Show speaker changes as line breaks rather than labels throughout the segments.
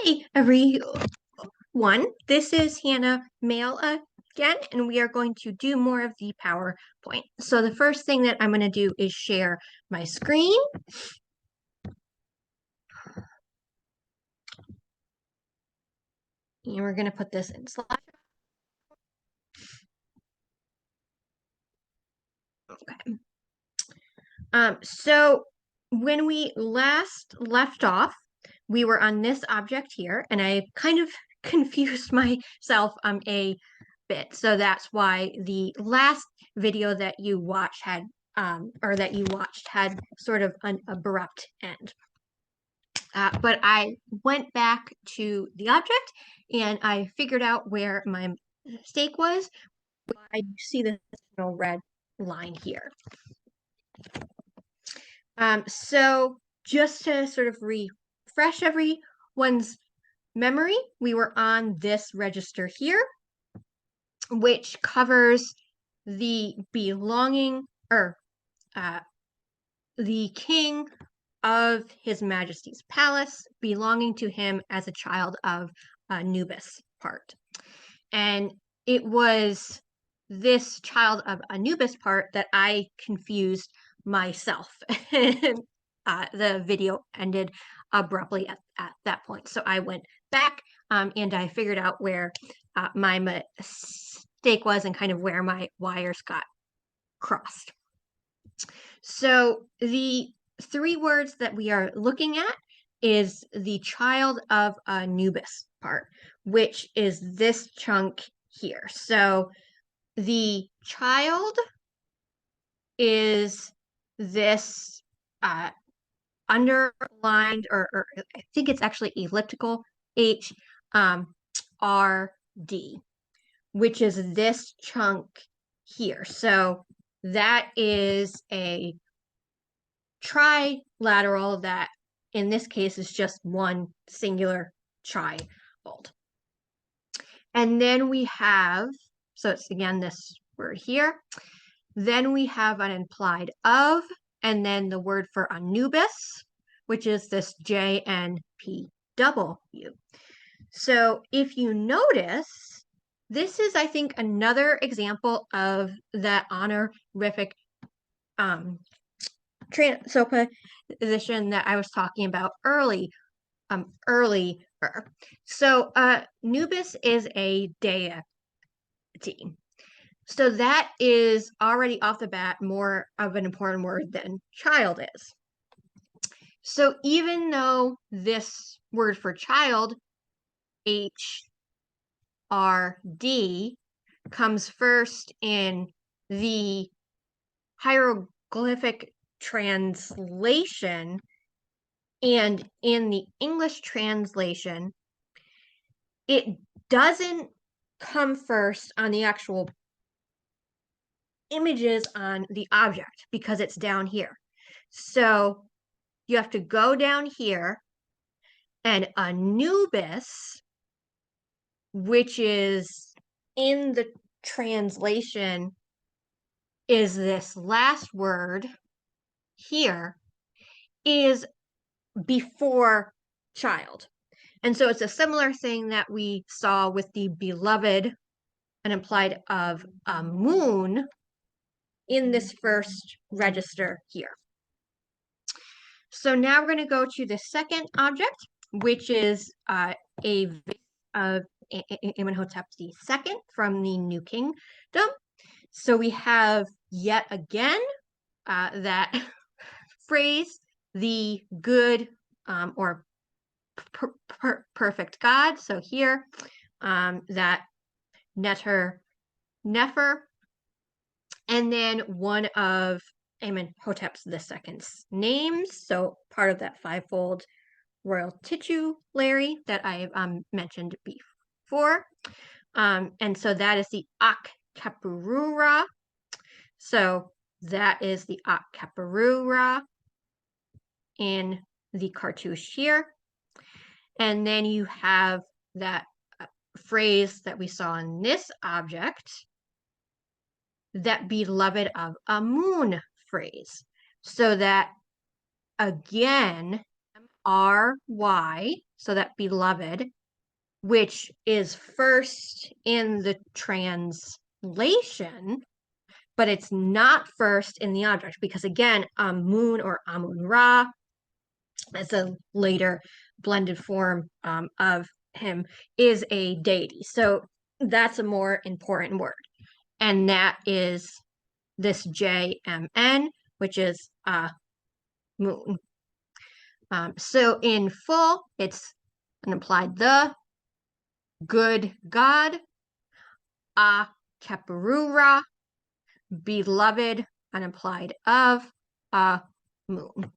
Hi, everyone. This is Hannah Mail again, and we are going to do more of the PowerPoint. So the first thing that I'm going to do is share my screen. And we're going to put this in slide. Okay. So when we last left off, we were on this object here, and I kind of confused myself a bit. So that's why the last video that you watched had sort of an abrupt end. But I went back to the object and I figured out where my mistake was. I see this red line here. So just to sort of refresh everyone's memory, we were on this register here, which covers the belonging or the king of His Majesty's palace, belonging to him as a child of Anubis part. And it was this child of Anubis part that I confused myself. The video ended abruptly at that point. So I went back and I figured out where my mistake was and kind of where my wires got crossed. So the three words that we are looking at is the child of Anubis part, which is this chunk here. So the child is this underlined, or I think it's actually elliptical H R D, which is this chunk here. So that is a trilateral that in this case is just one singular trifold. And then we have, so it's again this word here. Then we have an implied of, and then the word for Anubis, which is this JNPW. So if you notice, this is, I think, another example of that honorific transposition that I was talking about earlier. So Nubis is a deity. So that is already off the bat more of an important word than child is. So even though this word for child, HRD, comes first in the hieroglyphic translation and in the English translation, it doesn't come first on the actual images on the object because it's down here. So you have to go down here, and Anubis, which is in the translation, is this last word here, is before child. And so it's a similar thing that we saw with the beloved and implied of Amun in this first register here. So now we're going to go to the second object, which is a of Amenhotep II from the New Kingdom. So we have yet again that phrase, the good or perfect God. So here, that Nefer, and then one of Amenhotep II's names. So part of that fivefold royal titulary that I mentioned before. And so that is the Ak-Khepurura. So that is the Ak-Khepurura in the cartouche here. And then you have that phrase that we saw in this object, that beloved of Amun phrase. So that again, RY, so that beloved, which is first in the translation, but it's not first in the object because again, Amun or Amun Ra, as a later blended form of him, is a deity. So that's a more important word. And that is this JMN, which is moon. So in full, it's an implied the, good God, Keperura, beloved, an implied of, moon.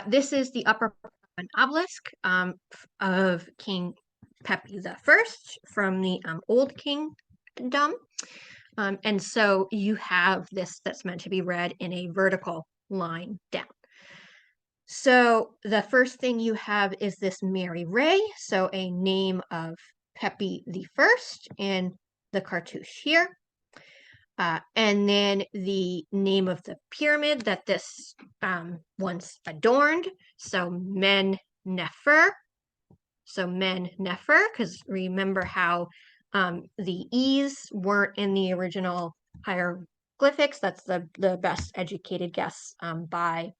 This is the upper obelisk of King Pepi I from the Old Kingdom. And so you have this that's meant to be read in a vertical line down. So the first thing you have is this Mary Ray, so a name of Pepi I in the cartouche here. And then the name of the pyramid that this once adorned, so Men Nefer. So Men Nefer, because remember how the E's weren't in the original hieroglyphics. That's the best educated guess by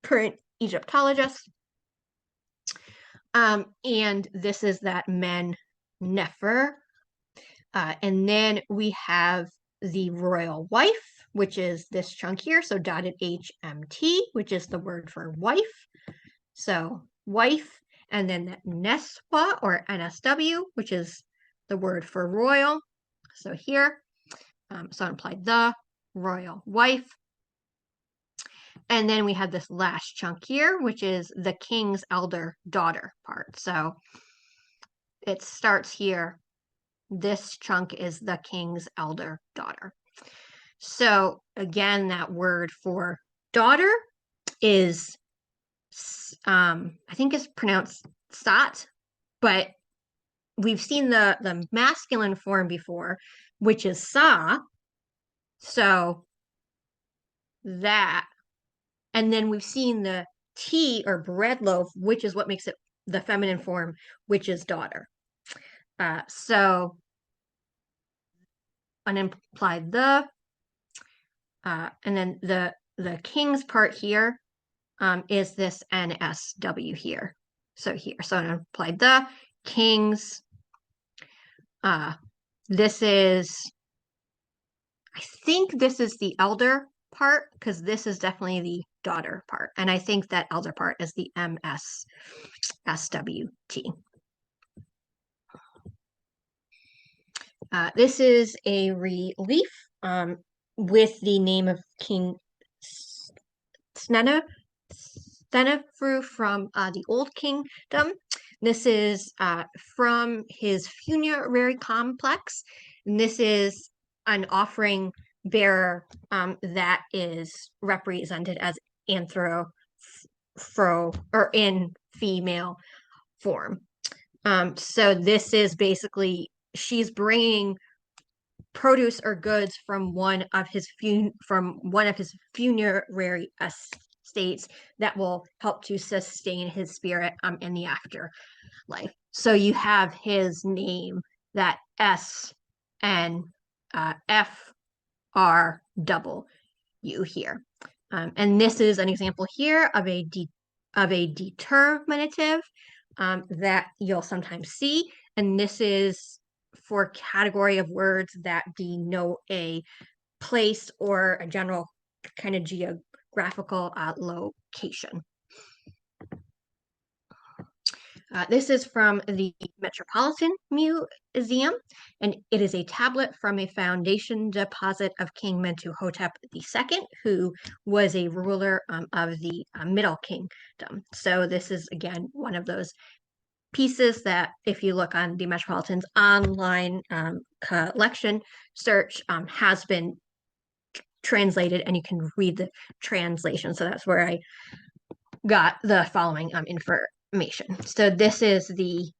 current Egyptologists. And this is that Men Nefer. And then we have the royal wife, which is this chunk here. So dotted HMT, which is the word for wife. So wife. And then that Neswa or NSW, which is the word for royal. So here, so implied the royal wife. And then we have this last chunk here, which is the king's elder daughter part. So it starts here. This chunk is the king's elder daughter. So again, that word for daughter is, I think it's pronounced sat, but we've seen the masculine form before, which is sa. So that, and then we've seen the tea or bread loaf, which is what makes it the feminine form, which is daughter. So unimplied the, and then the king's part here is this NSW here. So here, so unimplied the king's. This is, I think this is the elder part because this is definitely the daughter part. And I think that elder part is the MSSWT. This is a relief with the name of King Snenefru from the Old Kingdom. This is from his funerary complex. And this is an offering bearer that is represented as anthro or in female form. So this is basically, she's bringing produce or goods from one of his funerary estates that will help to sustain his spirit in the afterlife. So you have his name, that S and F R double U here. And this is an example here of a determinative that you'll sometimes see. And this is for category of words that denote a place or a general kind of geographical location. This is from the Metropolitan Museum, and it is a tablet from a foundation deposit of King Mentuhotep II, who was a ruler of the Middle Kingdom. So this is, again, one of those pieces that if you look on the Metropolitan's online collection search has been translated and you can read the translation. So that's where I got the following information. So this is the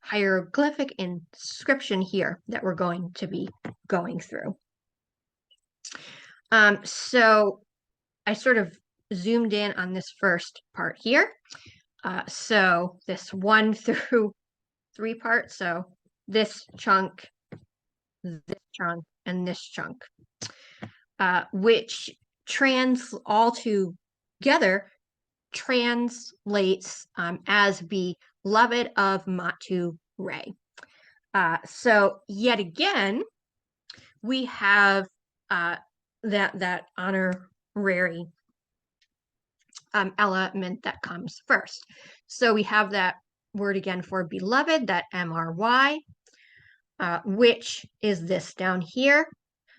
hieroglyphic inscription here that we're going to be going through. So I sort of zoomed in on this first part here. So this 1 through 3 part, so this chunk, and this chunk, which all together translates as beloved of Matu Ray. So yet again, we have that honorary element that comes first. So we have that word again for beloved, that MRY, which is this down here,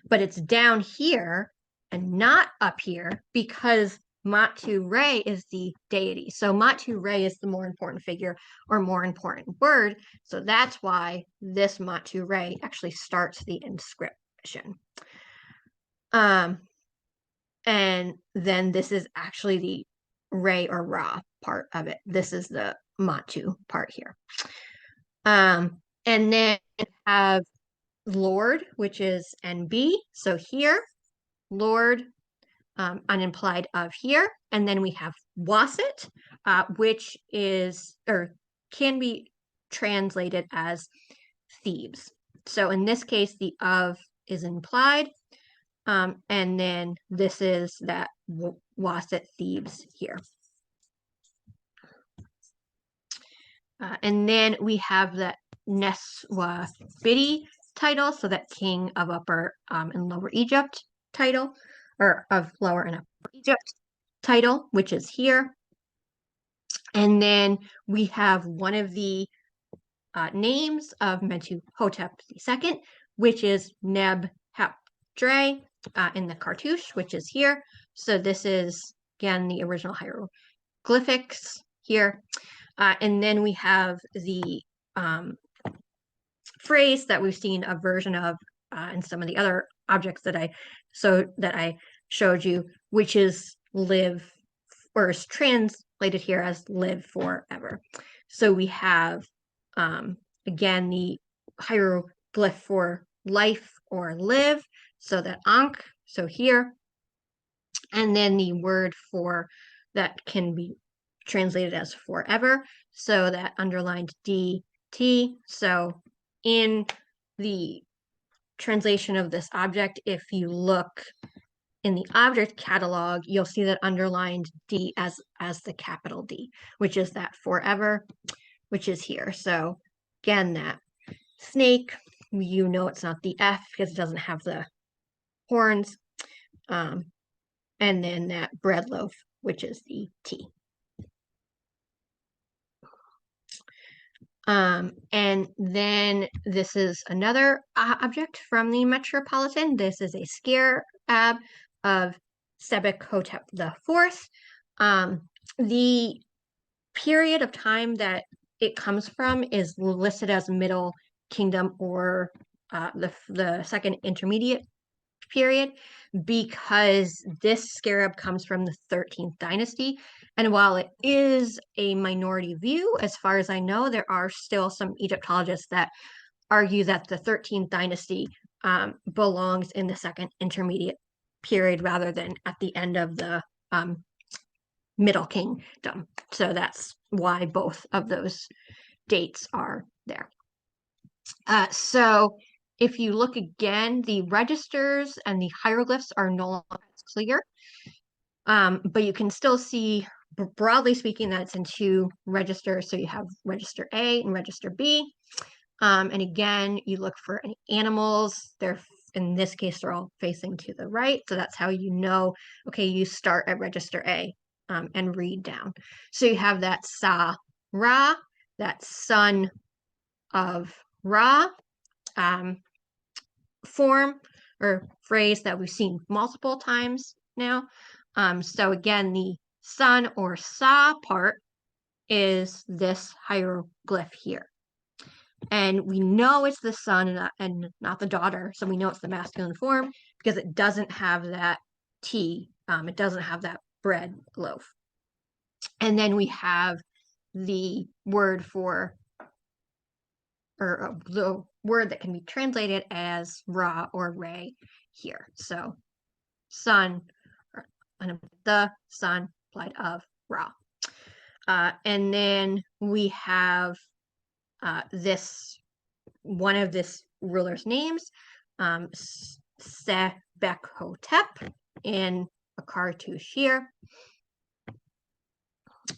but it's down here and not up here because Matu Ray is the deity. So Matu Ray is the more important figure or more important word. So that's why this Matu Ray actually starts the inscription. And then this is actually the Ray or Ra part of it. This is the Matu part here. And then have Lord, which is NB. So here, Lord, unimplied of here. And then we have Wasset, which is, or can be translated as Thebes. So in this case, the of is implied. And then this is that Wasset Thebes here. And then we have that Neswabidi title, so that King of Upper and Lower Egypt title, or of Lower and Upper Egypt title, which is here. And then we have one of the names of Mentuhotep II, which is Neb-hap-Dre in the cartouche, which is here. So this is, again, the original hieroglyphics here. And then we have the phrase that we've seen a version of in some of the other objects that I showed you, which is live, or is translated here as live forever. So we have, again, the hieroglyph for life or live, so that Ankh, so here, and then the word for that can be translated as forever, so that underlined DT. So in the translation of this object, if you look in the object catalog, you'll see that underlined D as the capital D, which is that forever, which is here. So again, that snake, you know it's not the F because it doesn't have the horns. And then that bread loaf, which is the T. And then this is another object from the Metropolitan. This is a scarab of Sebek-hotep IV. The period of time that it comes from is listed as Middle Kingdom, or the second intermediate period, because this scarab comes from the 13th dynasty. And while it is a minority view, as far as I know, there are still some Egyptologists that argue that the 13th dynasty belongs in the second intermediate period rather than at the end of the Middle Kingdom. So that's why both of those dates are there. So if you look again, the registers and the hieroglyphs are no longer as clear, but you can still see, broadly speaking, that it's in two registers. So you have register A and register B. And again, you look for any animals. They're, in this case, they're all facing to the right. So that's how you know, okay, you start at register A and read down. So you have that Sa-Ra, that son of Ra, form or phrase that we've seen multiple times now. So again, the son or Sa part is this hieroglyph here. And we know it's the son and not the daughter. So we know it's the masculine form because it doesn't have that T. It doesn't have that bread loaf. And then we have the word for, or the word that can be translated as Ra or Ray here. So son, the son, plight of Ra. And then we have this one of this ruler's names, Sebekhotep in a cartouche here.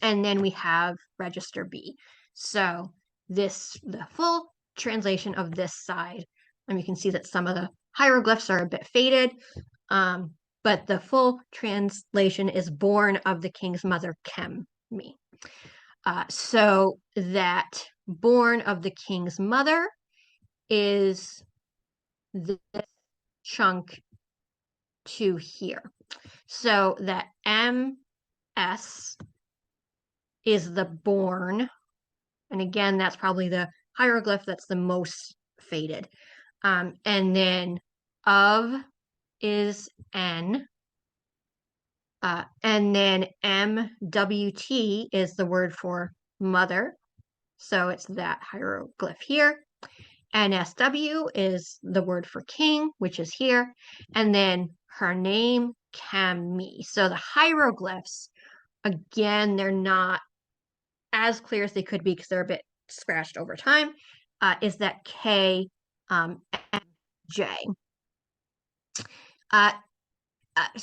And then we have register B. So the full translation of this side, and you can see that some of the hieroglyphs are a bit faded, but the full translation is born of the king's mother, Kemi. So that born of the king's mother is this chunk to here. So that MS is the born, and again, that's probably the hieroglyph that's the most faded. And then of is N, and then MWT is the word for mother. So it's that hieroglyph here. NSW is the word for king, which is here. And then her name, Kemi. So the hieroglyphs, again, they're not as clear as they could be because they're a bit scratched over time, is that K and J.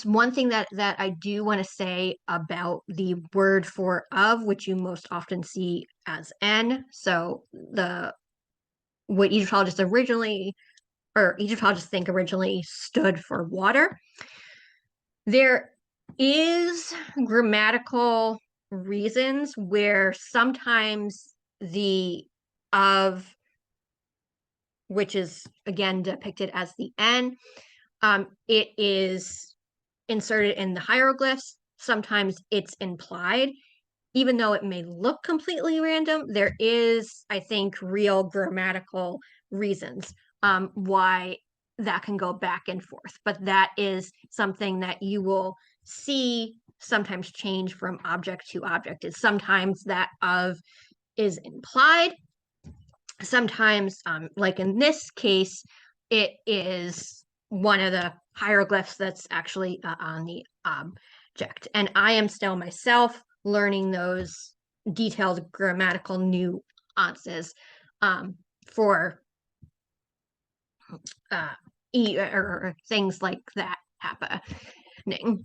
One thing that I do want to say about the word for of, which you most often see as N. So what Egyptologists think originally stood for water. There is grammatical reasons where sometimes the of, which is again depicted as the N, it is inserted in the hieroglyphs. Sometimes it's implied. Even though it may look completely random, there is, I think, real grammatical reasons why that can go back and forth. But that is something that you will see sometimes change from object to object. Is sometimes that of is implied. Sometimes, like in this case, it is one of the hieroglyphs that's actually on the object. And I am still myself learning those detailed grammatical nuances for or things like that happening.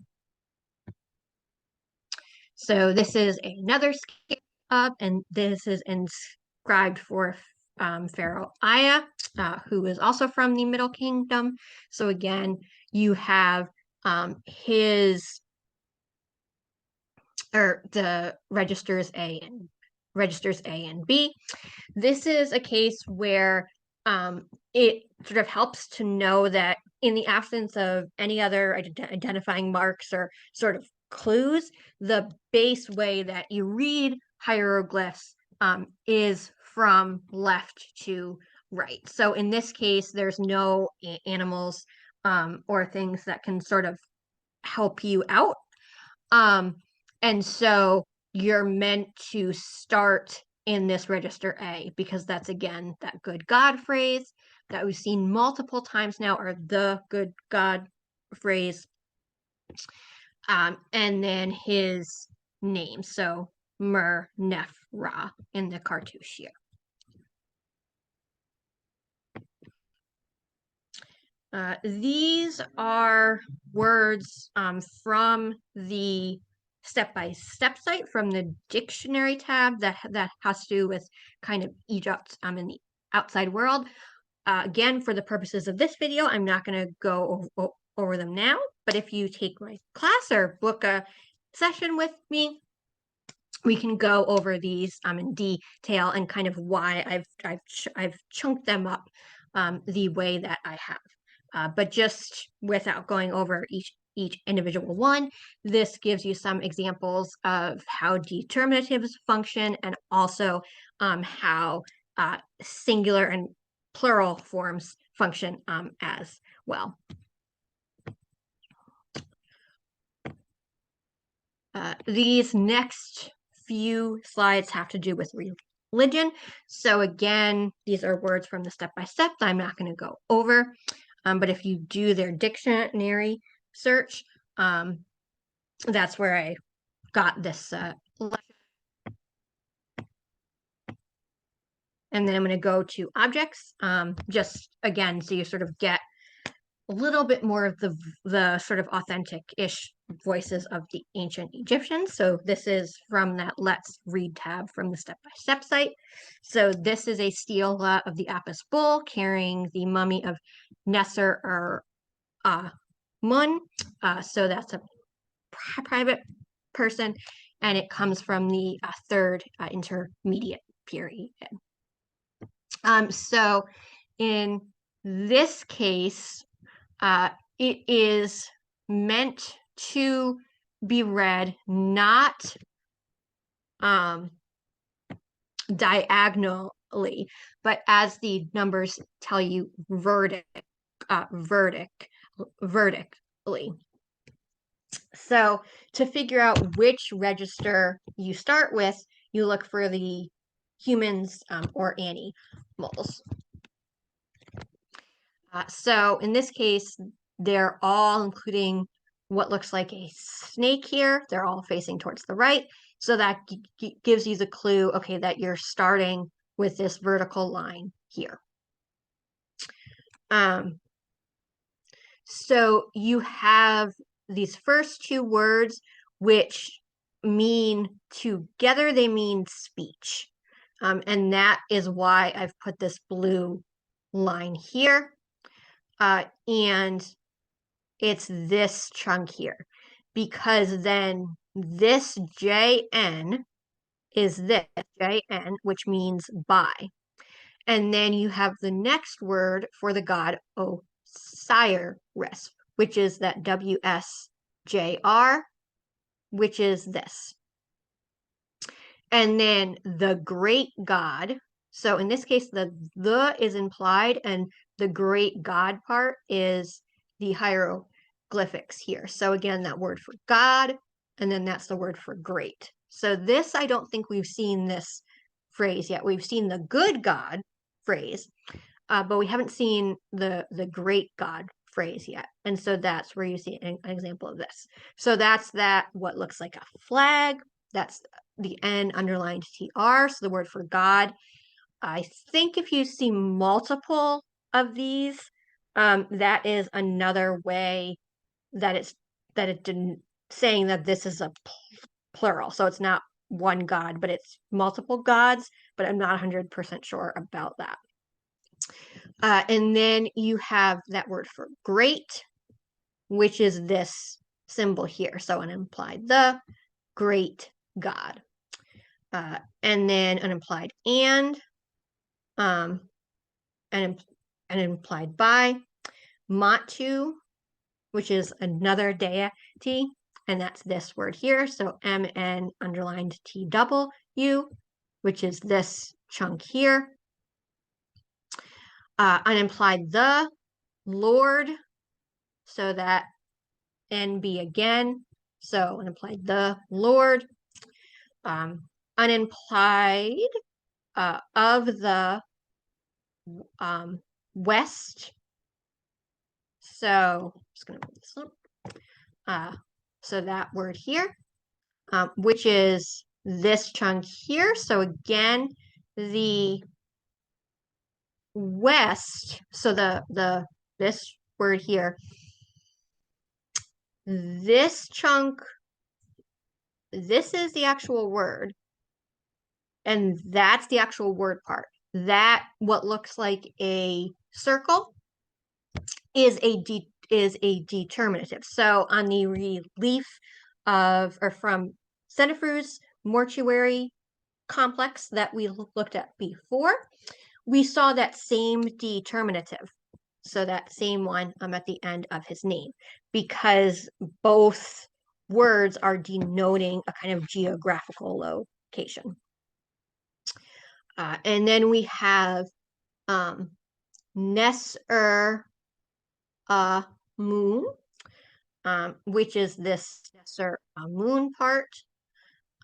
So this is another scale up, and this is inscribed for Pharaoh Aya, who is also from the Middle Kingdom. So again, you have his, or the registers A and B. This is a case where it sort of helps to know that in the absence of any other identifying marks or sort of clues, the base way that you read hieroglyphs is from left to right. So in this case, there's no animals or things that can sort of help you out. And so you're meant to start in this register A, because that's, again, that good God phrase that we've seen multiple times now, or the good God phrase. And then his name. So Mer, Nef, Ra in the cartouche here. These are words from the step-by-step site from the dictionary tab that has to do with kind of Egypt in the outside world. Again, for the purposes of this video, I'm not going to go over them now, but if you take my class or book a session with me, we can go over these in detail and kind of why I've chunked them up the way that I have. But just without going over each individual one, this gives you some examples of how determinatives function, and also how singular and plural forms function as well. These next few slides have to do with religion. So again, these are words from the step-by-step that I'm not going to go over. But if you do their dictionary search, that's where I got this. And then I'm going to go to objects, just again, so you sort of get a little bit more of the sort of authentic-ish voices of the ancient Egyptians. So this is from that Let's Read tab from the step-by-step site. So this is a stela of the Apis bull carrying the mummy of Nesser or Mun. So that's a private person, and it comes from the third intermediate period. So in this case, it is meant to be read not diagonally, but as the numbers tell you, vertically. So to figure out which register you start with, you look for the humans or animals. So in this case, they're all including what looks like a snake here. They're all facing towards the right. So that gives you the clue, okay, that you're starting with this vertical line here. So you have these first two words, which mean together, they mean speech. And that is why I've put this blue line here. And it's this chunk here, because then this JN is this JN, which means by. And then you have the next word for the god Osiris, which is that WSJR, which is this. And then the great god. So in this case, the is implied, and the great god part is the hieroglyphics here. So again, that word for God, and then that's the word for great. So this, I don't think we've seen this phrase yet. We've seen the good God phrase, but we haven't seen the great God phrase yet. And so that's where you see an example of this. So that's what looks like a flag. That's the N underlined TR, so the word for God. I think if you see multiple of these, that is another way that it's saying that this is a plural. So it's not one God, but it's multiple gods, but I'm not 100% sure about that. And then you have that word for great, which is this symbol here. So an implied the great God. And then an implied and implied by, Matu, which is another deity, and that's this word here. So MN underlined TW, which is this chunk here. Unimplied the, Lord, so that NB again. So unimplied the Lord. Unimplied of the west. So I'm just going to move this up. So that word here, which is this chunk here. So again, the west, so this word here, this chunk, this is the actual word, and that's the actual word part. That, what looks like a circle, is a determinative. So on the relief from Cenefru's mortuary complex that we looked at before, we saw that same determinative. So that same one at the end of his name, because both words are denoting a kind of geographical location. And then we have Nesser Moon, which is this Nesser Moon part.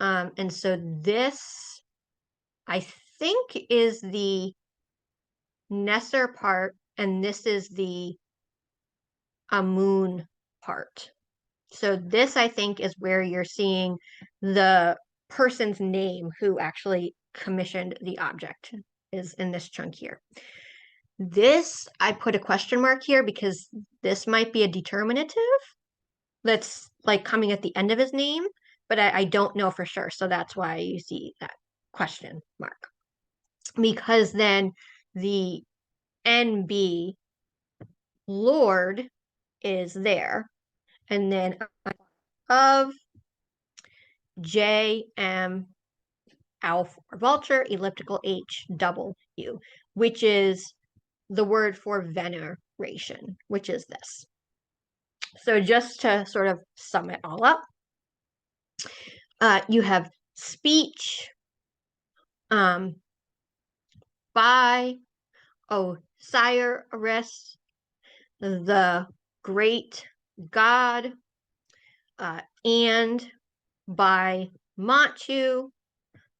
And so this, I think, is the Nesser part, and this is the Amun part. So this, I think, is where you're seeing the person's name who actually commissioned the object is in this chunk here. This, I put a question mark here because this might be a determinative that's like coming at the end of his name, but I don't know for sure. So that's why you see that question mark. Because then the NB Lord is there. And then of JM Alf or vulture, elliptical H double U, which is the word for veneration, which is this. So just to sort of sum it all up, you have speech by Osiris, the great god, and by Machu,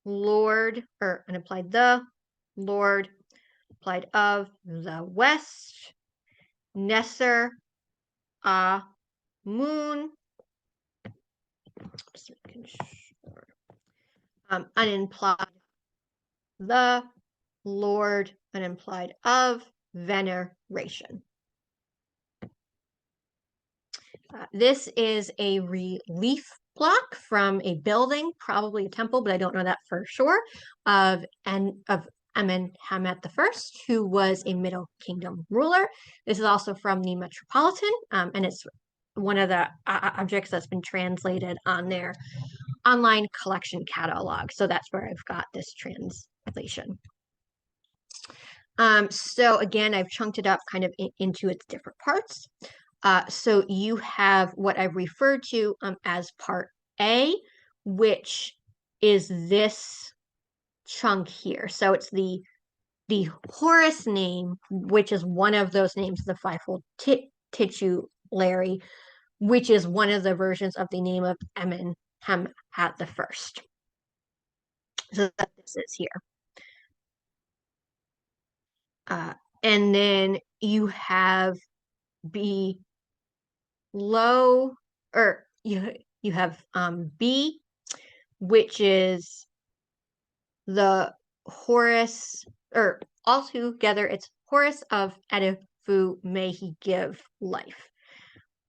Lord, or unapplied the Lord, applied of the West, Nesser, Moon, just making sure, unimplied the Lord, unimplied of veneration. This is a relief block from a building, probably a temple, but I don't know that for sure, of Amenemhat I, who was a Middle Kingdom ruler. This is also from the Metropolitan, and it's one of the objects that's been translated on their online collection catalog. So that's where I've got this translation. So again, I've chunked it up kind of into its different parts. So you have what I've referred to as part A, which is this chunk here. So it's the Horus name, which is one of those names, the fivefold titulary, which is one of the versions of the name of Amenemhat I. So that this is here. And then you have below, or you have B, which is the Horus, or altogether it's Horus of Edifu, may he give life.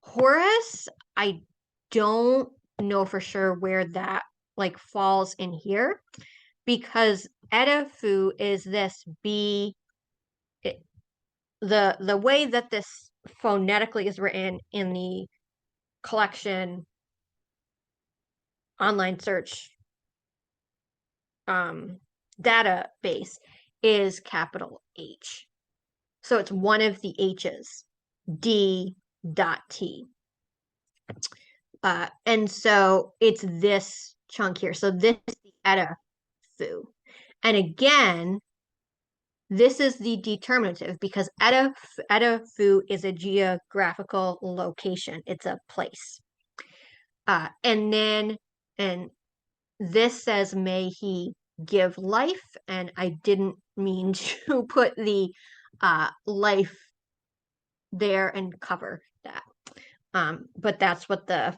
Horus, I don't know for sure where that like falls in here, because Edifu is this B, the way that this phonetically is written in the collection online search database is capital H. So it's one of the H's, D.T. And so it's this chunk here. So this is the Edifu. And again, this is the determinative because Edifu is a geographical location. It's a place. And this says, may he give life. And I didn't mean to put the life there and cover that. But that's what the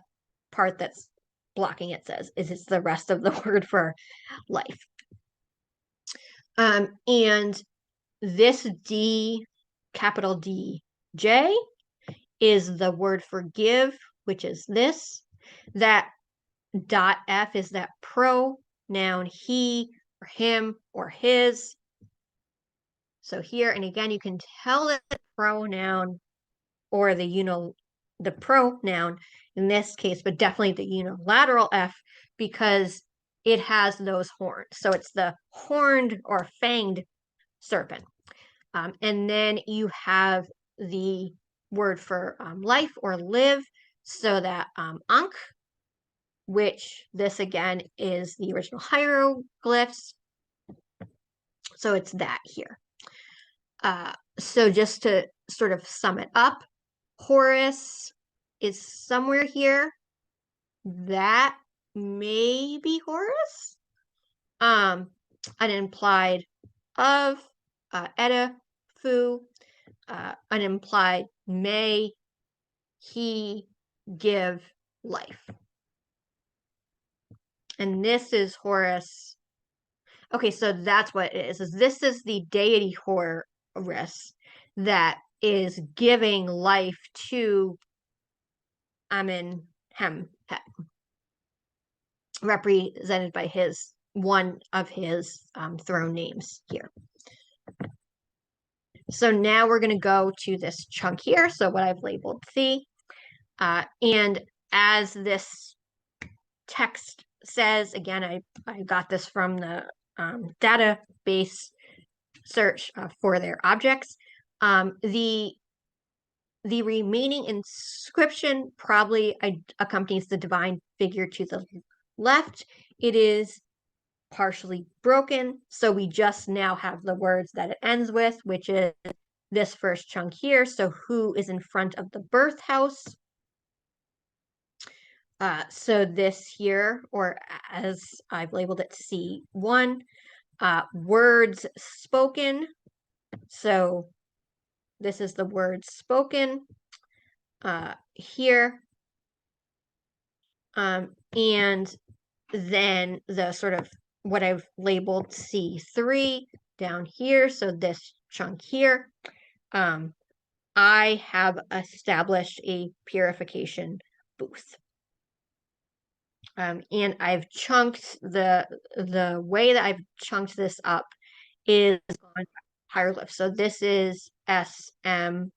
part that's blocking it says, is it's the rest of the word for life. And this D, capital D, J, is the word for give, which is this. That dot F is that pronoun he or him or his. So here, and again, you can tell that the pronoun or the pronoun in this case, but definitely the unilateral F, because it has those horns. So it's the horned or fanged serpent. And then you have the word for life or live, so that Ankh, which this again is the original hieroglyphs. So it's that here. So just to sort of sum it up, Horus is somewhere here. That may be Horus. An implied of Edifu, an implied may he give life. And this is Horus. Okay, so that's what it is this is the deity Horus that is giving life to Amenhotep, represented by one of his throne names here. So now we're going to go to this chunk here, so what I've labeled C. And as this text says, again, I got this from the database search for their objects. The remaining inscription probably accompanies the divine figure to the left. It is partially broken, so we just now have the words that it ends with, which is this first chunk here. So who is in front of the birth house? So this here, or as I've labeled it, C1, words spoken. So this is the words spoken here. And then the sort of what I've labeled C3 down here. So this chunk here, I have established a purification booth. And I've chunked the way that I've chunked this up is on hieroglyphs. So this is SM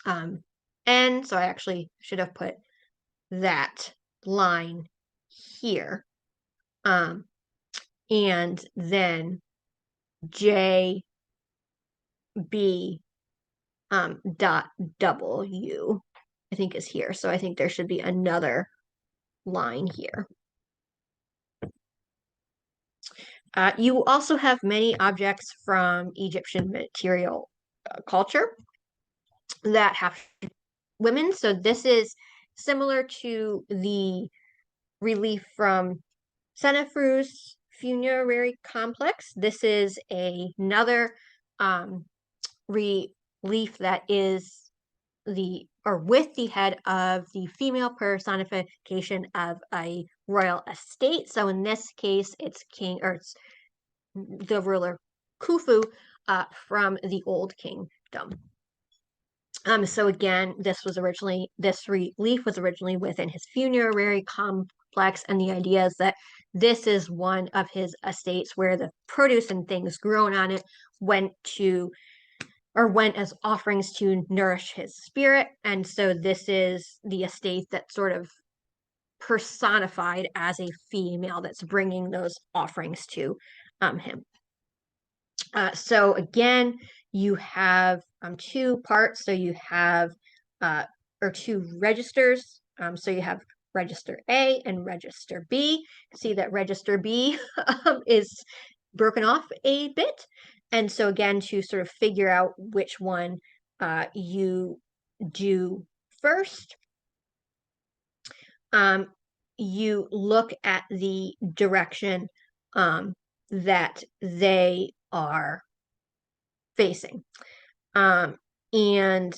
N. So I actually should have put that line here. And then J B dot W, I think, is here. So I think there should be another line here. You also have many objects from Egyptian material culture that have women. So this is similar to the relief from Senefru's funerary complex. This is another relief that is with the head of the female personification of a royal estate. So in this case, it's it's the ruler Khufu from the Old Kingdom. So again, this relief was originally within his funerary complex, and the idea is that this is one of his estates where the produce and things grown on it went as offerings to nourish his spirit. And so this is the estate that's sort of personified as a female that's bringing those offerings to him. So again, you have two parts. So you have two registers. So you have register A and register B. See that register B is broken off a bit. And so again, to sort of figure out which one you do first, you look at the direction that they are facing. And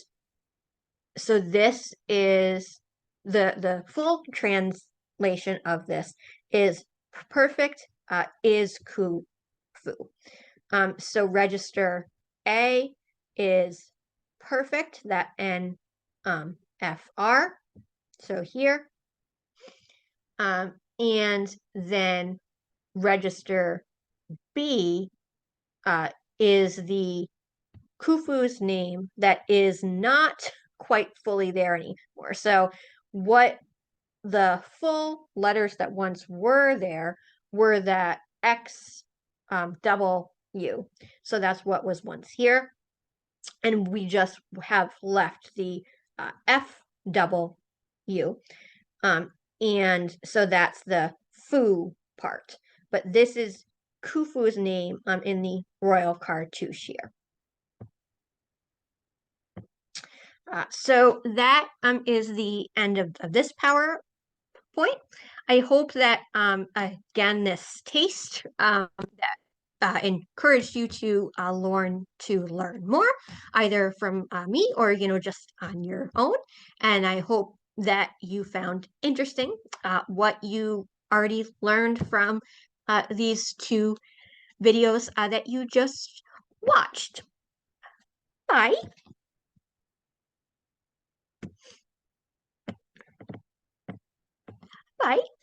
so this is the full translation of this is perfect is Khufu. So register A is perfect, that N FR. So here. And then register B is the Khufu's name that is not quite fully there anymore. So what the full letters that once were there were that X W. So that's what was once here. And we just have left the F W. And so that's the Fu part. But this is Khufu's name in the royal cartouche here. So that is the end of this PowerPoint. I hope that, again, this taste that encouraged you to learn more, either from me or, just on your own. And I hope that you found interesting, what you already learned from these two videos that you just watched. Bye. Bye.